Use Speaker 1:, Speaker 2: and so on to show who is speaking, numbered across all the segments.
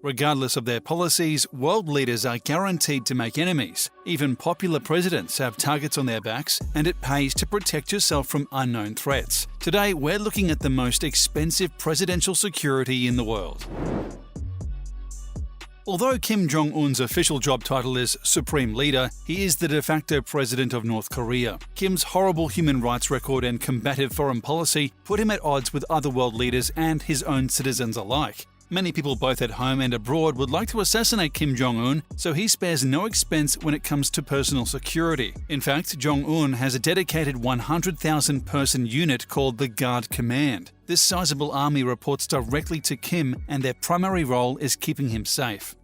Speaker 1: Regardless of their policies, world leaders are guaranteed to make enemies. Even popular presidents have targets on their backs, and it pays to protect yourself from unknown threats. Today, we're looking at the most expensive presidential security in the world. Although Kim Jong-un's official job title is Supreme Leader, he is the de facto president of North Korea. Kim's horrible human rights record and combative foreign policy put him at odds with other world leaders and his own citizens alike. Many people both at home and abroad would like to assassinate Kim Jong-un, so he spares no expense when it comes to personal security. In fact, Jong-un has a dedicated 100,000-person unit called the Guard Command. This sizable army reports directly to Kim, and their primary role is keeping him safe.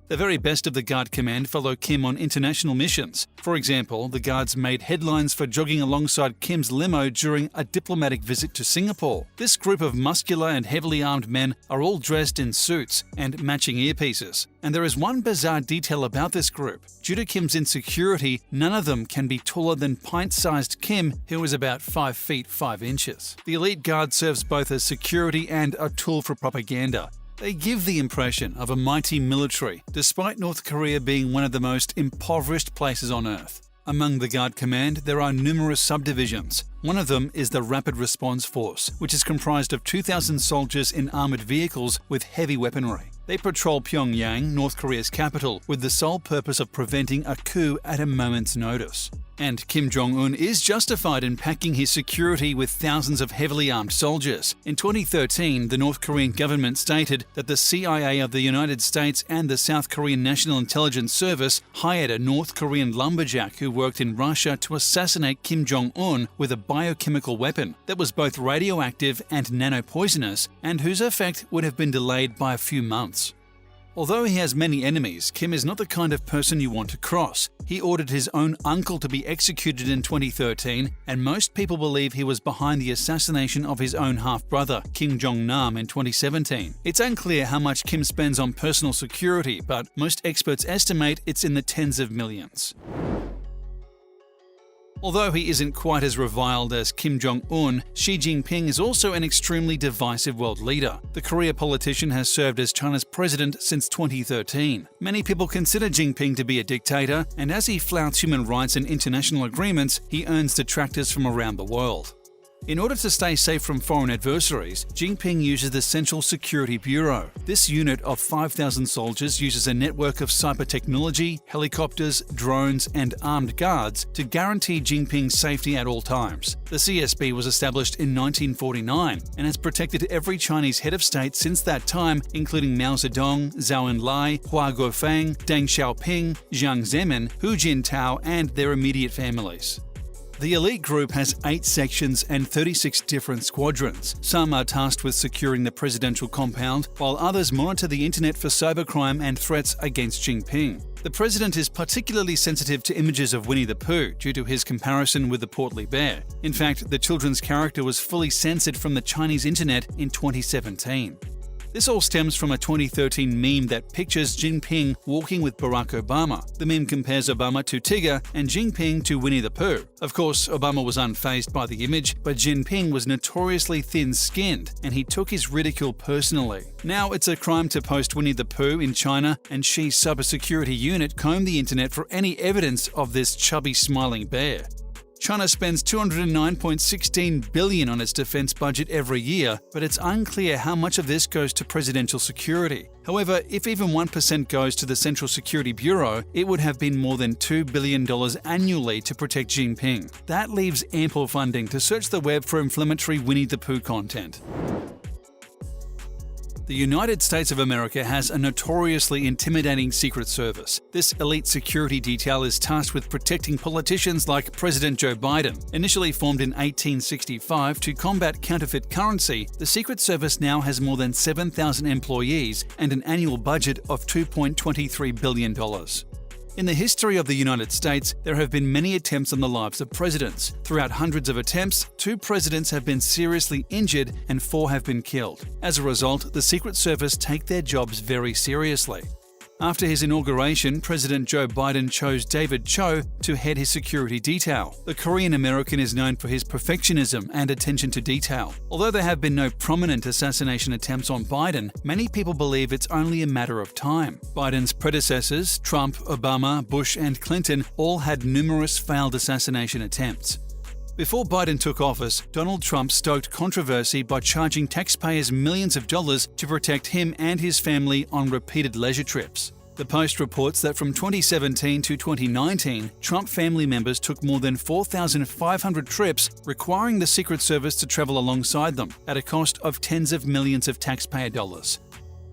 Speaker 1: The very best of the Guard Command follow Kim on international missions. For example, the Guards made headlines for jogging alongside Kim's limo during a diplomatic visit to Singapore. This group of muscular and heavily armed men are all dressed in suits and matching earpieces. And there is one bizarre detail about this group. Due to Kim's insecurity, none of them can be taller than pint-sized Kim, who is about 5 feet 5 inches. The elite guard serves both as security and a tool for propaganda. They give the impression of a mighty military, despite North Korea being one of the most impoverished places on Earth. Among the Guard Command, there are numerous subdivisions. One of them is the Rapid Response Force, which is comprised of 2,000 soldiers in armoured vehicles with heavy weaponry. They patrol Pyongyang, North Korea's capital, with the sole purpose of preventing a coup at a moment's notice. And Kim Jong-un is justified in packing his security with thousands of heavily armed soldiers. In 2013, the North Korean government stated that the CIA of the United States and the South Korean National Intelligence Service hired a North Korean lumberjack who worked in Russia to assassinate Kim Jong-un with a biochemical weapon that was both radioactive and nanopoisonous, and whose effect would have been delayed by a few months. Although he has many enemies, Kim is not the kind of person you want to cross. He ordered his own uncle to be executed in 2013, and most people believe he was behind the assassination of his own half-brother, Kim Jong-nam, in 2017. It's unclear how much Kim spends on personal security, but most experts estimate it's in the tens of millions. Although he isn't quite as reviled as Kim Jong-un, Xi Jinping is also an extremely divisive world leader. The Korea politician has served as China's president since 2013. Many people consider Jinping to be a dictator, and as he flouts human rights and international agreements, he earns detractors from around the world. In order to stay safe from foreign adversaries, Jinping uses the Central Security Bureau. This unit of 5,000 soldiers uses a network of cyber technology, helicopters, drones, and armed guards to guarantee Jinping's safety at all times. The CSB was established in 1949 and has protected every Chinese head of state since that time, including Mao Zedong, Zhou Enlai, Hua Guofeng, Deng Xiaoping, Jiang Zemin, Hu Jintao, and their immediate families. The elite group has 8 sections and 36 different squadrons. Some are tasked with securing the presidential compound, while others monitor the internet for cybercrime and threats against Jinping. The president is particularly sensitive to images of Winnie the Pooh due to his comparison with the portly bear. In fact, the children's character was fully censored from the Chinese internet in 2017. This all stems from a 2013 meme that pictures Jinping walking with Barack Obama. The meme compares Obama to Tigger and Jinping to Winnie the Pooh. Of course, Obama was unfazed by the image, but Jinping was notoriously thin-skinned, and he took his ridicule personally. Now it's a crime to post Winnie the Pooh in China, and Xi's cybersecurity unit combed the internet for any evidence of this chubby smiling bear. China spends $209.16 billion on its defense budget every year, but it's unclear how much of this goes to presidential security. However, if even 1% goes to the Central Security Bureau, it would have been more than $2 billion annually to protect Jinping. That leaves ample funding to search the web for inflammatory Winnie the Pooh content. The United States of America has a notoriously intimidating Secret Service. This elite security detail is tasked with protecting politicians like President Joe Biden. Initially formed in 1865 to combat counterfeit currency, the Secret Service now has more than 7,000 employees and an annual budget of $2.23 billion. In the history of the United States, there have been many attempts on the lives of presidents. Throughout hundreds of attempts, 2 presidents have been seriously injured and 4 have been killed. As a result, the Secret Service take their jobs very seriously. After his inauguration, President Joe Biden chose David Cho to head his security detail. The Korean-American is known for his perfectionism and attention to detail. Although there have been no prominent assassination attempts on Biden, many people believe it's only a matter of time. Biden's predecessors, Trump, Obama, Bush, and Clinton, all had numerous failed assassination attempts. Before Biden took office, Donald Trump stoked controversy by charging taxpayers millions of dollars to protect him and his family on repeated leisure trips. The Post reports that from 2017 to 2019, Trump family members took more than 4,500 trips, requiring the Secret Service to travel alongside them, at a cost of tens of millions of taxpayer dollars.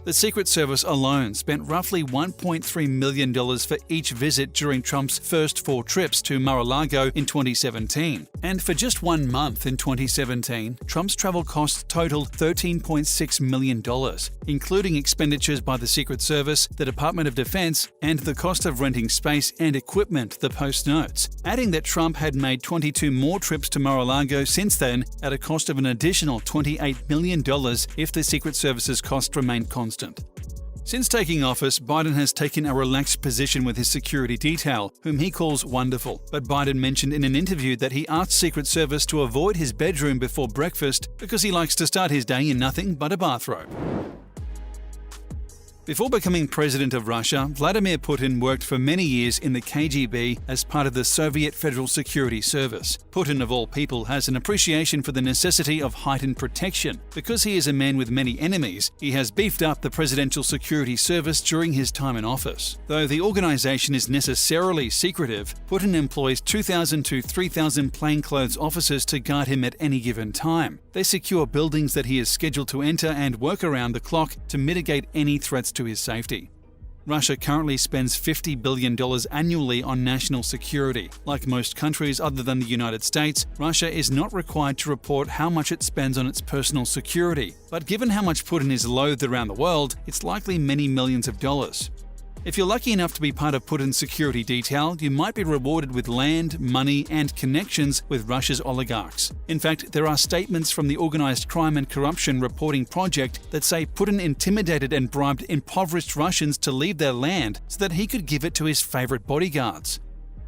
Speaker 1: The Secret Service alone spent roughly $1.3 million for each visit during Trump's first 4 trips to Mar-a-Lago in 2017. And for just 1 month in 2017, Trump's travel costs totaled $13.6 million, including expenditures by the Secret Service, the Department of Defense, and the cost of renting space and equipment, the Post notes, adding that Trump had made 22 more trips to Mar-a-Lago since then at a cost of an additional $28 million if the Secret Service's cost remained constant. Since taking office, Biden has taken a relaxed position with his security detail, whom he calls wonderful. But Biden mentioned in an interview that he asked Secret Service to avoid his bedroom before breakfast because he likes to start his day in nothing but a bathrobe. Before becoming president of Russia, Vladimir Putin worked for many years in the KGB as part of the Soviet Federal Security Service. Putin, of all people, has an appreciation for the necessity of heightened protection. Because he is a man with many enemies, he has beefed up the Presidential Security Service during his time in office. Though the organization is necessarily secretive, Putin employs 2,000 to 3,000 plainclothes officers to guard him at any given time. They secure buildings that he is scheduled to enter and work around the clock to mitigate any threats to his safety. Russia currently spends $50 billion annually on national security. Like most countries other than the United States, Russia is not required to report how much it spends on its personal security. But given how much Putin is loathed around the world, it's likely many millions of dollars. If you're lucky enough to be part of Putin's security detail, you might be rewarded with land, money, and connections with Russia's oligarchs. In fact, there are statements from the Organized Crime and Corruption Reporting Project that say Putin intimidated and bribed impoverished Russians to leave their land so that he could give it to his favorite bodyguards.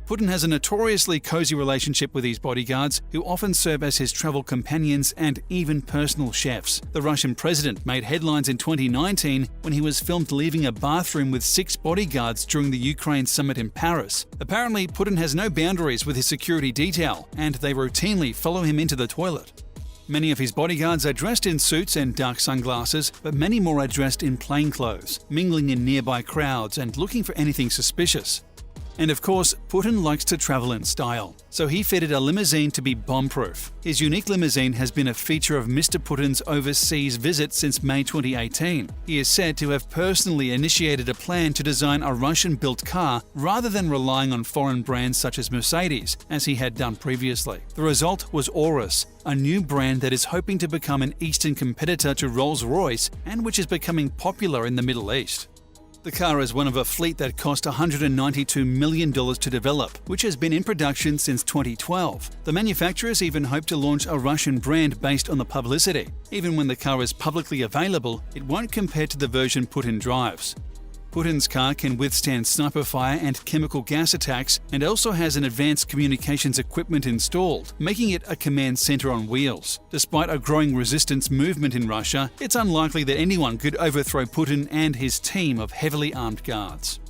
Speaker 1: Putin has a notoriously cozy relationship with his bodyguards, who often serve as his travel companions and even personal chefs. The Russian president made headlines in 2019 when he was filmed leaving a bathroom with 6 bodyguards during the Ukraine summit in Paris. Apparently, Putin has no boundaries with his security detail, and they routinely follow him into the toilet. Many of his bodyguards are dressed in suits and dark sunglasses, but many more are dressed in plainclothes, mingling in nearby crowds and looking for anything suspicious. And of course, Putin likes to travel in style, so he fitted a limousine to be bomb-proof. His unique limousine has been a feature of Mr. Putin's overseas visits since May 2018. He is said to have personally initiated a plan to design a Russian-built car rather than relying on foreign brands such as Mercedes, as he had done previously. The result was Urus, a new brand that is hoping to become an Eastern competitor to Rolls-Royce and which is becoming popular in the Middle East. The car is one of a fleet that cost $192 million to develop, which has been in production since 2012. The manufacturers even hope to launch a Russian brand based on the publicity. Even when the car is publicly available, it won't compare to the version Putin drives. Putin's car can withstand sniper fire and chemical gas attacks and also has an advanced communications equipment installed, making it a command center on wheels. Despite a growing resistance movement in Russia, it's unlikely that anyone could overthrow Putin and his team of heavily armed guards.